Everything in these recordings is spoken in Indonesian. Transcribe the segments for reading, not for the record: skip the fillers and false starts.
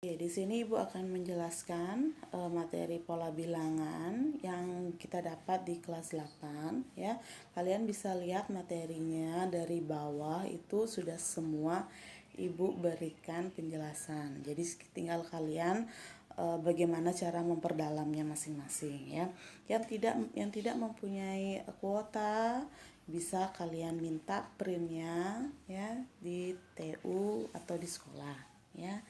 Oke, di sini Ibu akan menjelaskan materi pola bilangan yang kita dapat di kelas 8 ya. Kalian bisa lihat materinya dari bawah itu sudah semua Ibu berikan penjelasan. Jadi tinggal kalian bagaimana cara memperdalamnya masing-masing ya. Yang tidak mempunyai kuota bisa kalian minta printnya ya di TU atau di sekolah ya.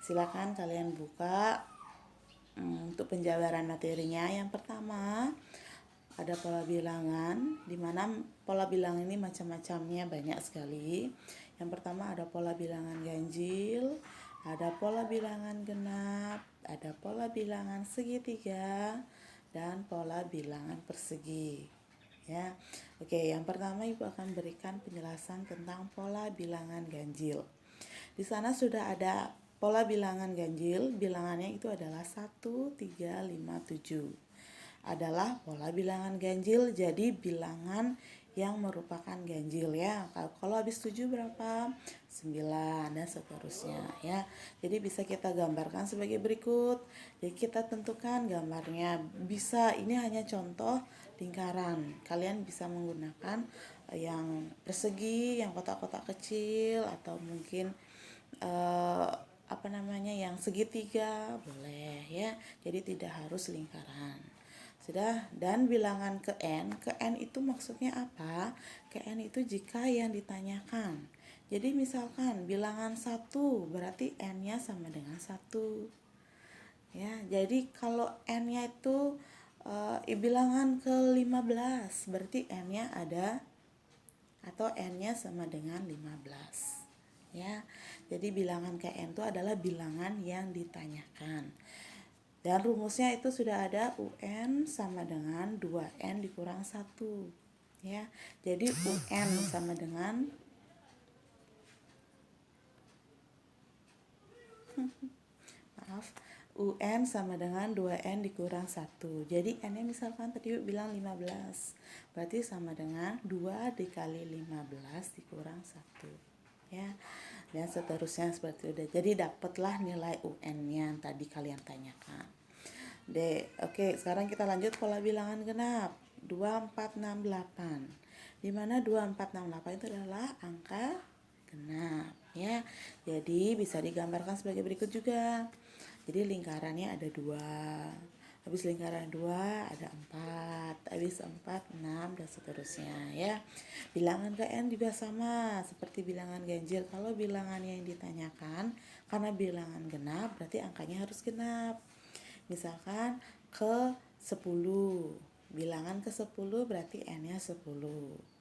Silakan kalian buka untuk penjabaran materinya. Yang pertama ada pola bilangan, di mana pola bilangan ini macam-macamnya banyak sekali. Yang pertama ada pola bilangan ganjil, ada pola bilangan genap, ada pola bilangan segitiga, dan pola bilangan persegi. Ya, oke. Yang pertama Ibu akan berikan penjelasan tentang pola bilangan ganjil. Di sana sudah ada pola bilangan ganjil, bilangannya itu adalah 1, 3, 5, 7. Adalah pola bilangan ganjil, jadi bilangan yang merupakan ganjil ya. Kalau habis 7 berapa? 9 dan seterusnya ya. Jadi bisa kita gambarkan sebagai berikut. Jadi kita tentukan gambarnya. Bisa, ini hanya contoh lingkaran. Kalian bisa menggunakan yang persegi, yang kotak-kotak kecil, atau mungkin yang segitiga boleh ya. Jadi tidak harus lingkaran. Sudah. Dan bilangan ke n itu maksudnya apa? Ke n itu jika yang ditanyakan. Jadi misalkan bilangan 1 berarti n-nya sama dengan 1. Ya, jadi kalau n-nya itu bilangan ke 15 berarti n-nya ada atau n-nya sama dengan 15. Ya. Jadi bilangan ke n itu adalah bilangan yang ditanyakan. Dan rumusnya itu sudah ada, UN sama dengan 2N dikurang 1. Ya. Jadi UN sama dengan UN sama dengan 2N dikurang 1. Jadi N-nya misalkan tadi bilang 15. Berarti sama dengan 2 dikali 15 dikurang 1. Ya. Dan seterusnya seperti itu. Jadi dapatlah nilai UN-nya yang tadi kalian tanyakan. Oke, sekarang kita lanjut pola bilangan genap. 2, 4, 6, 8. Di mana 2, 4, 6, 8 itu adalah angka genap ya. Jadi bisa digambarkan sebagai berikut juga. Jadi lingkarannya ada 2. Habis lingkaran 2 ada 4, habis 4, 6 dan seterusnya ya. Bilangan ke n juga sama seperti bilangan ganjil. Kalau bilangan yang ditanyakan karena bilangan genap berarti angkanya harus genap. Misalkan ke 10. Bilangan ke 10 berarti n-nya 10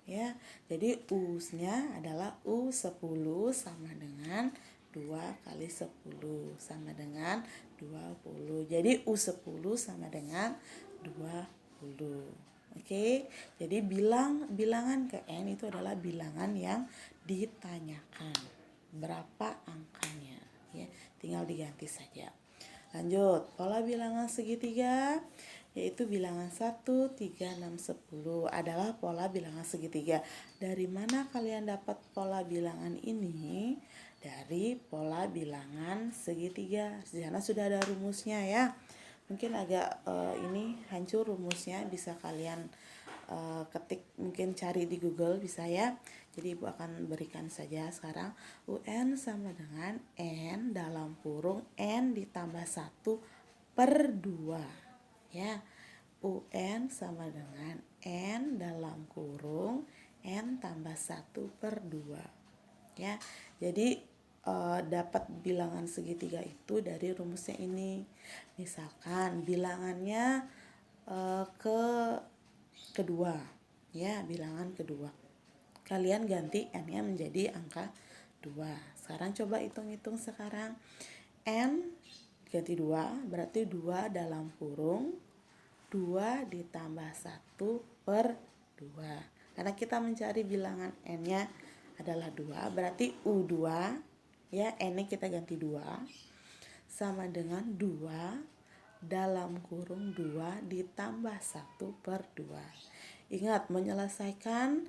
ya. Jadi U-nya adalah U10 sama dengan 2 kali 10 sama dengan 20. Jadi U10 sama dengan 20. Oke. Jadi bilangan ke n itu adalah bilangan yang ditanyakan. Berapa angkanya ya. Tinggal diganti saja. Lanjut, pola bilangan segitiga yaitu bilangan 1, 3, 6, 10 adalah pola bilangan segitiga. Dari mana kalian dapat pola bilangan ini? Dari pola bilangan segitiga. Di sana sudah ada rumusnya ya. Mungkin agak ini hancur rumusnya, bisa kalian ketik, mungkin cari di Google bisa ya. Jadi Ibu akan berikan saja sekarang UN sama dengan N dalam kurung N ditambah 1 per 2 ya. UN sama dengan N dalam kurung N tambah 1 per 2 ya. Jadi dapat bilangan segitiga itu dari rumusnya ini. Misalkan bilangannya kedua ya, bilangan kedua. Kalian ganti n-nya menjadi angka 2. Sekarang coba hitung-hitung sekarang. N ganti 2 berarti 2 dalam kurung 2 ditambah 1 per 2. Karena kita mencari bilangan n-nya adalah 2, berarti U2 ya, n-nya kita ganti 2 sama dengan 2 dalam kurung 2 ditambah 1 per 2. Ingat, menyelesaikan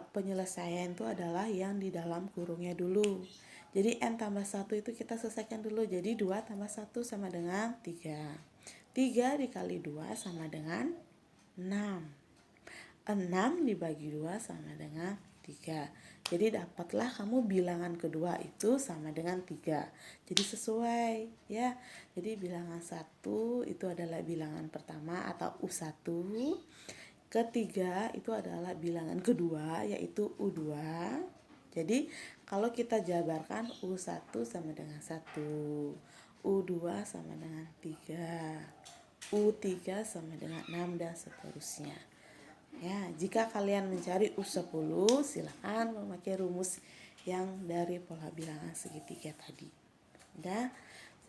penyelesaian itu adalah yang di dalam kurungnya dulu. Jadi N tambah 1 itu kita selesaikan dulu. Jadi 2 tambah 1 sama dengan 3. 3 dikali 2 sama dengan 6. 6 dibagi 2 sama dengan 3. Jadi dapatlah kamu bilangan kedua itu sama dengan 3. Jadi sesuai ya. Jadi bilangan 1 itu adalah bilangan pertama atau U1. Ketiga itu adalah bilangan kedua yaitu U2. Jadi kalau kita jabarkan U1 sama dengan 1, U2 sama dengan 3, U3 sama dengan 6 dan seterusnya. Ya, jika kalian mencari U10, silakan memakai rumus yang dari pola bilangan segitiga tadi. Udah,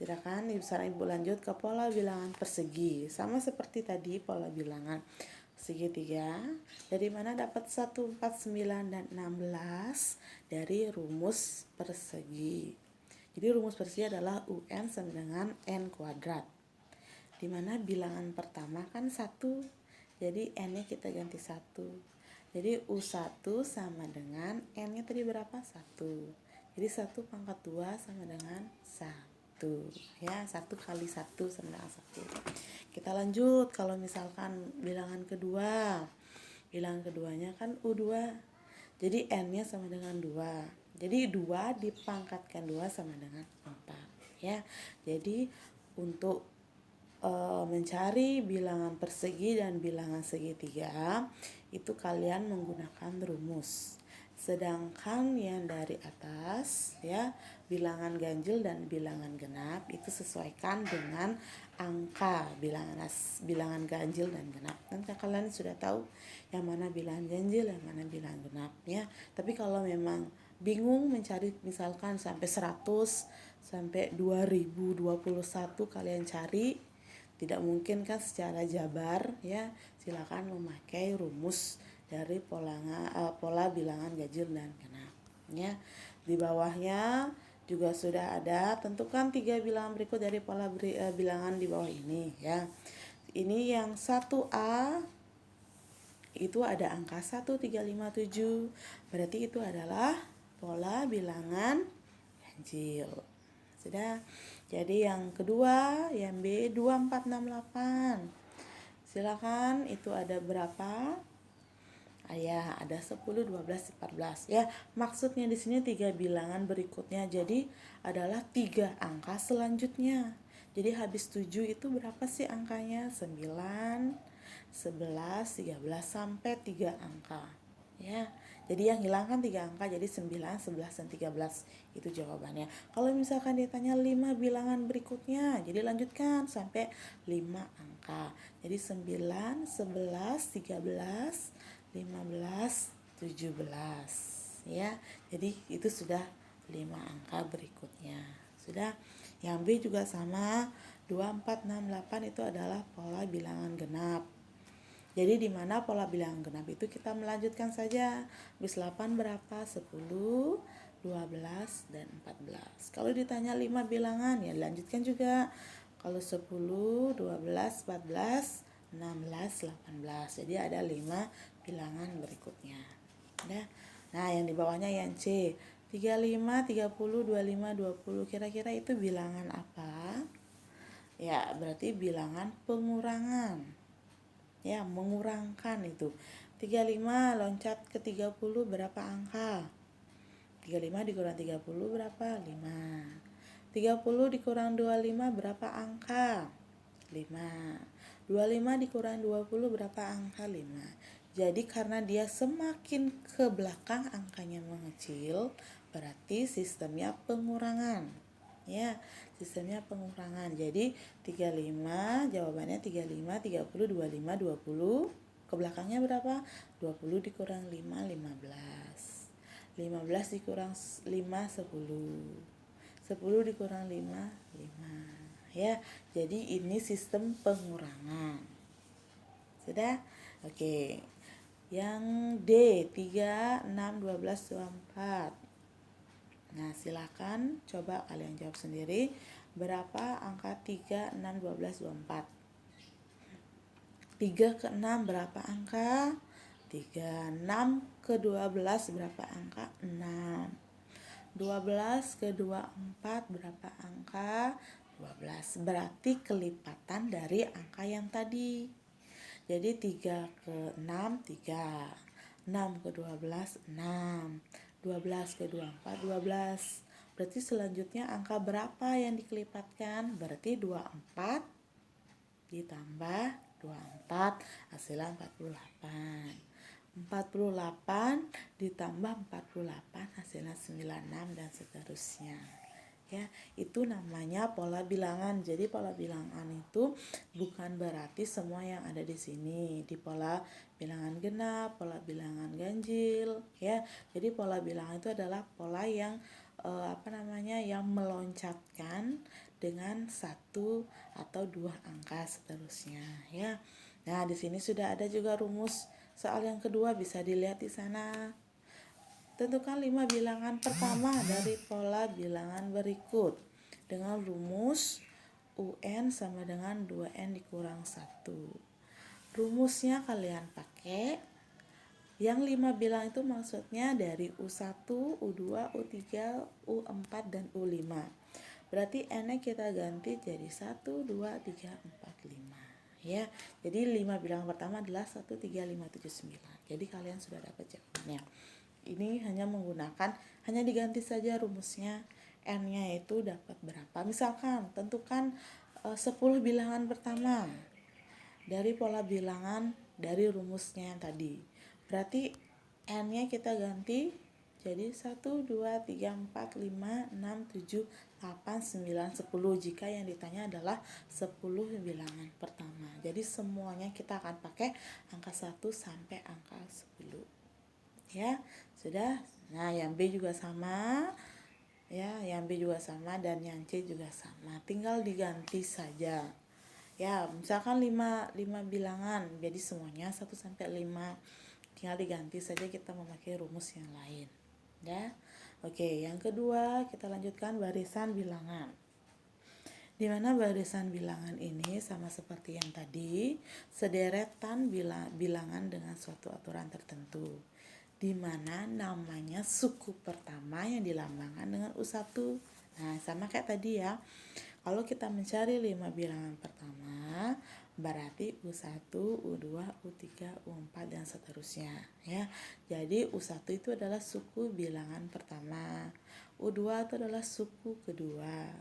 silakan Ibu Sarah Ibu lanjut ke pola bilangan persegi. Sama seperti tadi pola bilangan segitiga, dari mana dapat 1, 4, 9, dan 16 dari rumus persegi. Jadi rumus persegi adalah UN sama dengan N kuadrat. Dimana bilangan pertama kan 1, jadi N-nya kita ganti 1. Jadi U1 sama dengan N-nya tadi berapa? 1. Jadi 1 pangkat 2 sama dengan 1. Ya, 1 kali 1 sama dengan 1. Kita lanjut, kalau misalkan bilangan kedua. Bilangan keduanya kan U2. Jadi N-nya sama dengan 2. Jadi 2 dipangkatkan 2 sama dengan 4. Ya, jadi untuk mencari bilangan persegi dan bilangan segitiga itu kalian menggunakan rumus. Sedangkan yang dari atas ya, bilangan ganjil dan bilangan genap itu sesuaikan dengan angka bilangan ganjil dan genap. Dan kalian sudah tahu yang mana bilangan ganjil, yang mana bilangan genap ya. Tapi kalau memang bingung mencari misalkan sampai 100 sampai 2021 kalian cari, tidak mungkin kan secara jabar ya, silakan memakai rumus dari pola bilangan ganjil dan genap ya. Di bawahnya juga sudah ada, tentukan 3 bilangan berikut dari pola bilangan di bawah ini ya. Ini yang 1A itu ada angka 1357, berarti itu adalah pola bilangan ganjil. Sudah. Jadi yang kedua, yang B 2468. Silakan, itu ada berapa? Ya, ada 10, 12, 14. Ya, maksudnya di sini 3 bilangan berikutnya. Jadi adalah 3 angka selanjutnya. Jadi habis 7 itu berapa sih angkanya? 9, 11, 13 sampai 3 angka. Ya. Jadi yang hilang kan 3 angka, jadi 9, 11, dan 13. Itu jawabannya. Kalau misalkan ditanya 5 bilangan berikutnya, jadi lanjutkan sampai 5 angka. Jadi 9, 11, 13, 15, 17. Ya. Jadi itu sudah 5 angka berikutnya. Sudah. Yang B juga sama, 2468 itu adalah pola bilangan genap. Jadi di mana pola bilangan genap itu kita melanjutkan saja. Habis 8 berapa? 10, 12, dan 14. Kalau ditanya 5 bilangan ya dilanjutkan juga. Kalau 10, 12, 14, 16, 18. Jadi ada 5 bilangan berikutnya. Ya. Nah, yang di bawahnya yang C. 35, 30, 25, 20. Kira-kira itu bilangan apa? Ya, berarti bilangan pengurangan. Ya, mengurangkan itu. 35 loncat ke 30 berapa angka? 35 dikurang 30 berapa? 5. 30 dikurang 25 berapa angka? 5. 25 dikurang 20 berapa angka? 5. Jadi karena dia semakin ke belakang angkanya mengecil, berarti sistemnya pengurangan. Ya, sistemnya pengurangan. Jadi 35 jawabannya 35, 30, 25, 20. Ke belakangnya berapa? 20 dikurang 5, 15. 15 dikurang 5, 10. 10 dikurang 5, 5. Ya, jadi ini sistem pengurangan. Sudah? Oke. Yang D, 3, 6, 12, 24. Nah, silakan coba kalian jawab sendiri. Berapa angka 3, 6, 12, 24? 3 ke 6 berapa angka? 3. 6 ke 12 berapa angka? 6. 12 ke 24 berapa angka? 12. Berarti kelipatan dari angka yang tadi. Jadi 3 ke 6, 3. 6 ke 12, 6. 12 ke 24, 12. Berarti selanjutnya angka berapa yang dikelipatkan? Berarti 24 ditambah 24 hasilnya 48. 48 ditambah 48 hasilnya 96 dan seterusnya. Ya, itu namanya pola bilangan. Jadi pola bilangan itu bukan berarti semua yang ada di sini di pola bilangan genap, pola bilangan ganjil, ya. Jadi pola bilangan itu adalah pola yang yang meloncatkan dengan satu atau dua angka seterusnya, ya. Nah, di sini sudah ada juga rumus soal yang kedua, bisa dilihat di sana. Tentukan 5 bilangan pertama dari pola bilangan berikut dengan rumus UN sama dengan 2N dikurang 1. Rumusnya kalian pakai yang 5 bilang itu maksudnya dari U1, U2, U3, U4, dan U5. Berarti N-nya kita ganti jadi 1, 2, 3, 4, 5. Ya, jadi 5 bilangan pertama adalah 1, 3, 5, 7, 9. Jadi kalian sudah dapat jawabannya. Ini hanya diganti saja rumusnya. N-nya itu dapat berapa. Misalkan tentukan 10 bilangan pertama dari pola bilangan dari rumusnya yang tadi. Berarti N-nya kita ganti jadi 1, 2, 3, 4, 5, 6, 7, 8, 9, 10 jika yang ditanya adalah 10 bilangan pertama. Jadi semuanya kita akan pakai angka 1 sampai angka 10. Ya, sudah. Nah, yang B juga sama. Ya, yang B juga sama dan yang C juga sama. Tinggal diganti saja. Ya, misalkan 5 bilangan, jadi semuanya 1 sampai 5. Tinggal diganti saja, kita memakai rumus yang lain. Ya. Oke, yang kedua kita lanjutkan barisan bilangan. Di mana barisan bilangan ini sama seperti yang tadi, sederetan bilangan dengan suatu aturan tertentu, di mana namanya suku pertama yang dilambangkan dengan U1. Nah, sama kayak tadi ya. Kalau kita mencari 5 bilangan pertama, berarti U1, U2, U3, U4, dan seterusnya, ya. Jadi U1 itu adalah suku bilangan pertama, U2 itu adalah suku kedua,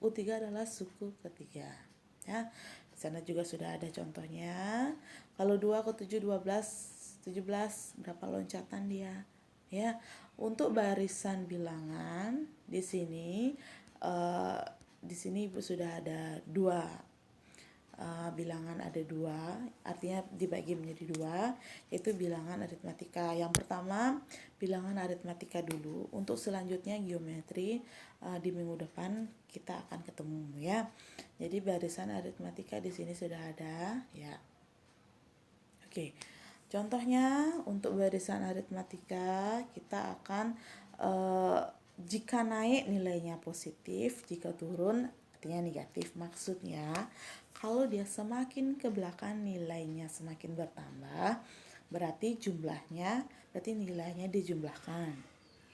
U3 adalah suku ketiga, ya. Di sana juga sudah ada contohnya. Kalau 2 ke 7, 12, 17, berapa loncatan dia? Ya, untuk barisan bilangan di sini Ibu sudah ada dua bilangan, ada dua, artinya dibagi menjadi dua, yaitu bilangan aritmatika. Yang pertama bilangan aritmatika dulu. Untuk selanjutnya geometri di minggu depan kita akan ketemu, ya. Jadi barisan aritmatika di sini sudah ada, ya. Oke. Contohnya untuk barisan aritmatika kita akan jika naik nilainya positif, jika turun artinya negatif. Maksudnya kalau dia semakin ke belakang nilainya semakin bertambah, berarti nilainya dijumlahkan,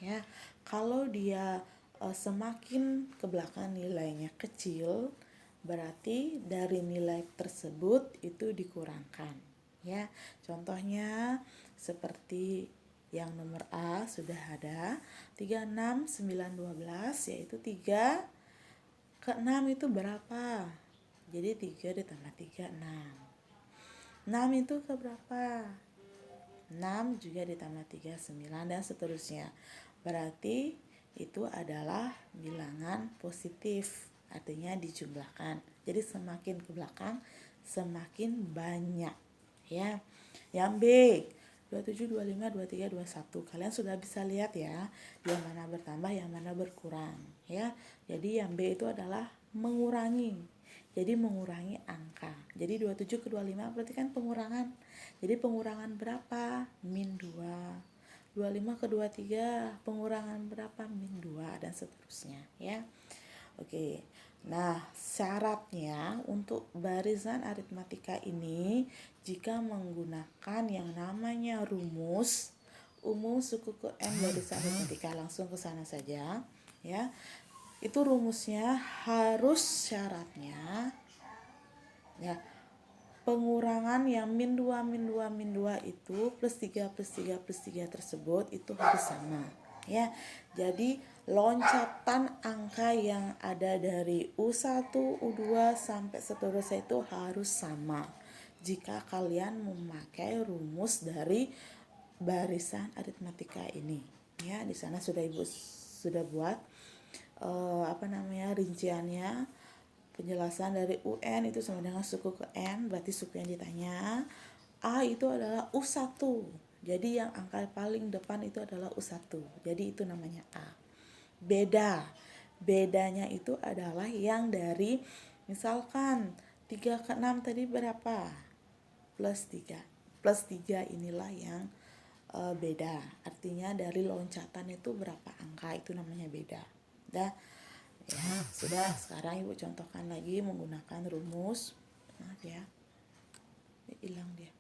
ya. Kalau dia semakin ke belakang nilainya kecil, berarti dari nilai tersebut itu dikurangkan, ya. Contohnya seperti yang nomor A sudah ada 3, 6, 9, 12, yaitu 3 ke 6 itu berapa? Jadi 3 ditambah 3, 6. 6 itu ke berapa? 6 juga ditambah 3, 9, dan seterusnya. Berarti itu adalah bilangan positif, artinya dijumlahkan. Jadi semakin ke belakang semakin banyak, ya. Yang B 27, 25, 23, 21. Kalian sudah bisa lihat ya, yang mana bertambah, yang mana berkurang, ya. Jadi yang B itu adalah mengurangi. Jadi mengurangi angka. Jadi 27 ke 25 berarti kan pengurangan. Jadi pengurangan berapa? Min 2. 25 ke 23 pengurangan berapa? Min 2, dan seterusnya, ya. Oke. Nah, syaratnya untuk barisan aritmatika ini jika menggunakan yang namanya rumus umum suku ke N barisan aritmatika. Langsung ke sana saja ya. Itu rumusnya harus syaratnya ya, pengurangan yang min 2 itu plus 3 tersebut itu harus sama ya. Jadi loncatan angka yang ada dari U1, U2 sampai seterusnya itu harus sama jika kalian memakai rumus dari barisan aritmatika ini ya. Di sana sudah Ibu sudah buat rinciannya, penjelasan dari UN itu sama dengan suku ke N, berarti suku yang ditanya. A itu adalah U1, jadi yang angka paling depan itu adalah U1, jadi itu namanya A. Bedanya itu adalah yang dari misalkan 3 ke 6 tadi berapa? Plus 3 inilah yang beda. Artinya dari loncatan itu berapa angka, itu namanya beda. Dah ya, sudah. Sekarang Ibu contohkan lagi menggunakan rumus. Maaf ya, hilang dia.